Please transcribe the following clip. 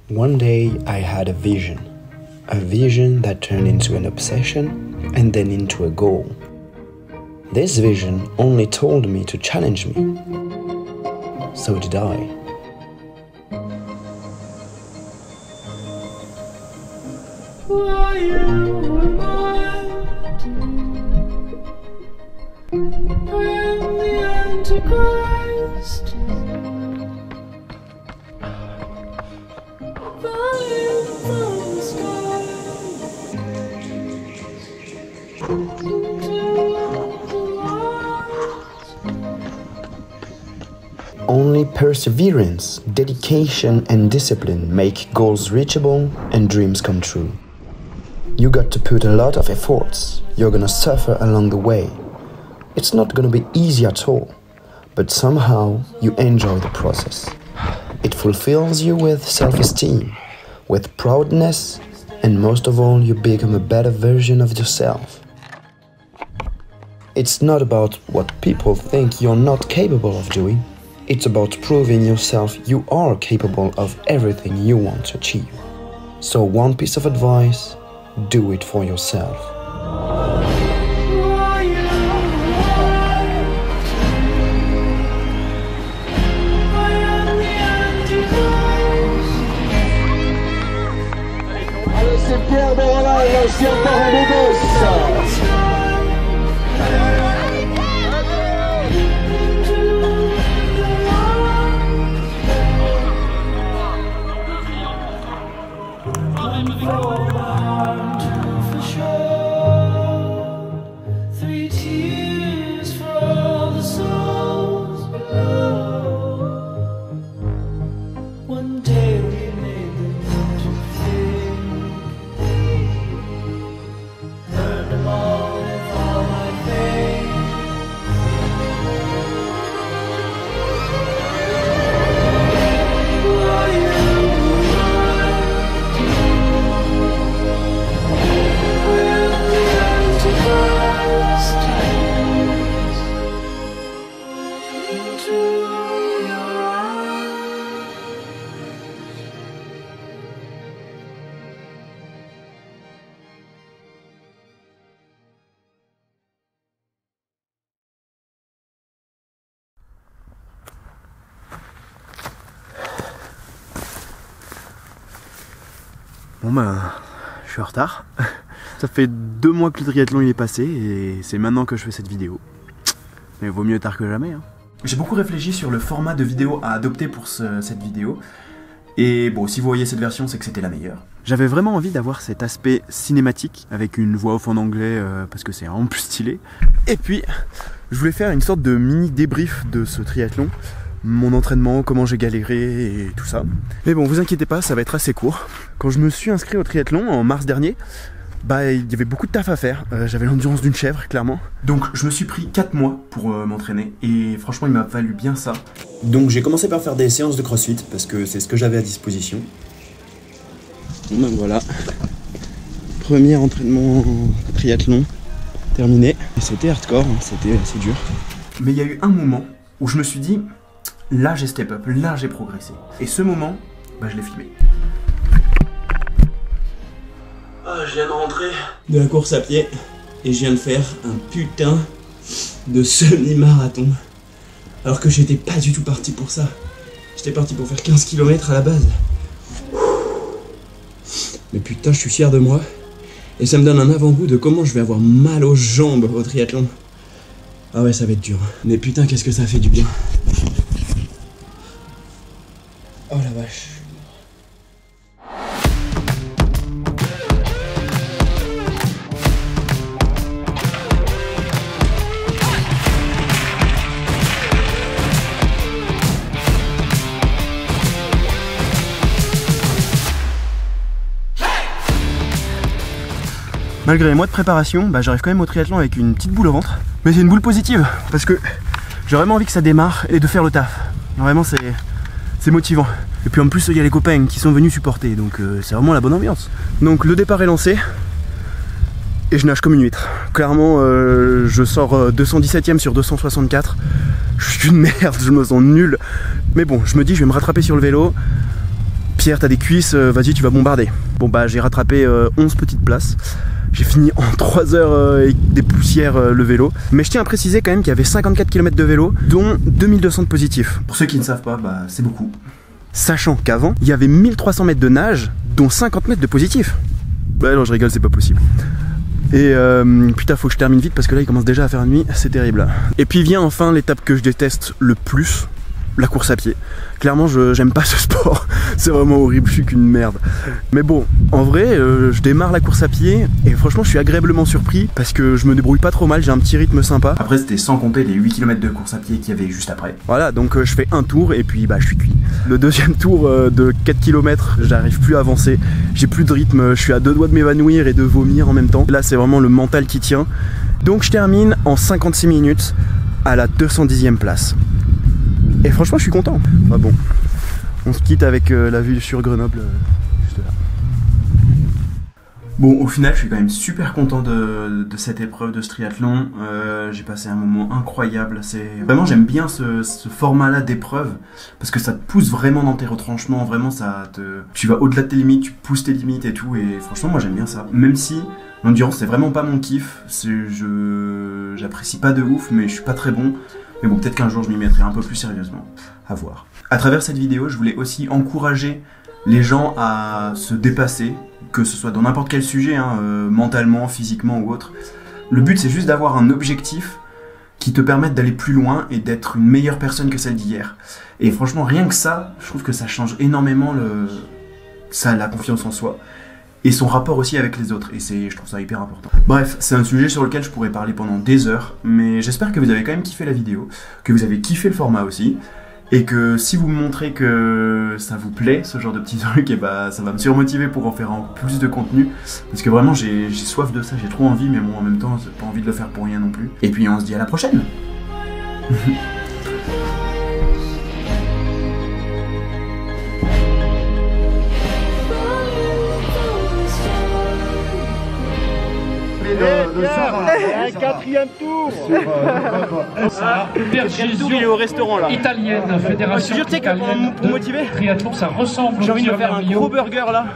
One day I had a vision that turned into an obsession and then into a goal. This vision only told me to challenge me. So did I. Are you reminded? I am the Antichrist. Falling from the sky into the light. Only perseverance, dedication and discipline make goals reachable and dreams come true. You got to put a lot of efforts. You're gonna suffer along the way. It's not gonna be easy at all, but somehow you enjoy the process. It fulfills you with self-esteem, with proudness, and most of all, you become a better version of yourself. It's not about what people think you're not capable of doing. It's about proving yourself you are capable of everything you want to achieve. So one piece of advice, do it for yourself. Bon ben, je suis en retard. Ça fait 2 mois que le triathlon il est passé et c'est maintenant que je fais cette vidéo. Mais vaut mieux tard que jamais. Hein. J'ai beaucoup réfléchi sur le format de vidéo à adopter pour cette vidéo. Et bon, si vous voyez cette version, c'est que c'était la meilleure. J'avais vraiment envie d'avoir cet aspect cinématique avec une voix off en anglais parce que c'est vraiment plus stylé. Et puis, je voulais faire une sorte de mini débrief de ce triathlon. Mon entraînement, comment j'ai galéré et tout ça. Mais bon, vous inquiétez pas, ça va être assez court. Quand je me suis inscrit au triathlon en mars dernier, bah il y avait beaucoup de taf à faire. J'avais l'endurance d'une chèvre, clairement. Donc je me suis pris 4 mois pour m'entraîner et franchement il m'a fallu bien ça. Donc j'ai commencé par faire des séances de crossfit parce que c'est ce que j'avais à disposition. Bon ben voilà, premier entraînement triathlon terminé. C'était hardcore, hein, c'était assez dur. Mais il y a eu un moment où je me suis dit, là j'ai step up, là j'ai progressé. Et ce moment, bah je l'ai filmé. Ah, je viens de rentrer De la course à pied et je viens de faire un putain de semi-marathon. Alors que j'étais pas du tout parti pour ça. J'étais parti pour faire 15 km à la base. Mais putain, je suis fier de moi. Et ça me donne un avant-goût de comment je vais avoir mal aux jambes au triathlon. Ah ouais, ça va être dur. Mais putain, qu'est-ce que ça fait du bien. Oh la vache. Malgré les mois de préparation, bah, j'arrive quand même au triathlon avec une petite boule au ventre. Mais c'est une boule positive, parce que j'ai vraiment envie que ça démarre et de faire le taf. Vraiment c'est motivant. Et puis en plus il y a les copains qui sont venus supporter, donc c'est vraiment la bonne ambiance. Donc le départ est lancé, et je nage comme une huître. Clairement je sors 217ème sur 264. Je suis une merde, je me sens nul. Mais bon, je me dis je vais me rattraper sur le vélo. Pierre, t'as des cuisses, vas-y, tu vas bombarder. Bon bah j'ai rattrapé 11 petites places. J'ai fini en 3 heures avec des poussières le vélo. Mais je tiens à préciser quand même qu'il y avait 54 km de vélo, dont 2200 de positifs. Pour ceux qui ne savent pas, bah c'est beaucoup. Sachant qu'avant, il y avait 1300 mètres de nage, dont 50 mètres de positifs. Ouais non, je rigole, c'est pas possible. Et putain, faut que je termine vite parce que là il commence déjà à faire nuit, c'est terrible. Et puis vient enfin l'étape que je déteste le plus, la course à pied. Clairement j'aime pas ce sport, c'est vraiment horrible, je suis qu'une merde. Mais bon, en vrai, je démarre la course à pied et franchement je suis agréablement surpris parce que je me débrouille pas trop mal, j'ai un petit rythme sympa. Après c'était sans compter les 8 km de course à pied qu'il y avait juste après. Voilà, donc je fais un tour et puis bah je suis cuit. Le deuxième tour de 4 km, j'arrive plus à avancer, j'ai plus de rythme, je suis à 2 doigts de m'évanouir et de vomir en même temps. Là c'est vraiment le mental qui tient. Donc je termine en 56 minutes à la 210e place. Et franchement je suis content. Enfin bon, on se quitte avec la vue sur Grenoble juste là. Bon, au final je suis quand même super content de cette épreuve de ce triathlon. J'ai passé un moment incroyable. Vraiment j'aime bien ce format là d'épreuve parce que ça te pousse vraiment dans tes retranchements. Vraiment tu vas au-delà de tes limites, tu pousses tes limites et tout. Et franchement moi j'aime bien ça. Même si l'endurance c'est vraiment pas mon kiff, j'apprécie pas de ouf, mais je suis pas très bon. Mais bon, peut-être qu'un jour je m'y mettrai un peu plus sérieusement, à voir. À travers cette vidéo, je voulais aussi encourager les gens à se dépasser, que ce soit dans n'importe quel sujet, hein, mentalement, physiquement ou autre. Le but c'est juste d'avoir un objectif qui te permette d'aller plus loin et d'être une meilleure personne que celle d'hier. Et franchement, rien que ça, je trouve que ça change énormément la confiance en soi. Et son rapport aussi avec les autres, et je trouve ça hyper important. Bref, c'est un sujet sur lequel je pourrais parler pendant des heures, mais j'espère que vous avez quand même kiffé la vidéo, que vous avez kiffé le format aussi, et que si vous me montrez que ça vous plaît, ce genre de petits trucs, et bah ça va me surmotiver pour en faire plus de contenu, parce que vraiment j'ai soif de ça, j'ai trop envie, mais bon en même temps j'ai pas envie de le faire pour rien non plus. Et puis on se dit à la prochaine. Un quatrième tour Il est au restaurant là. Italienne, fédération Je te jure, tu sais que pour motiver, triathlon, ça ressemble. j'ai envie de me faire un gros burger là.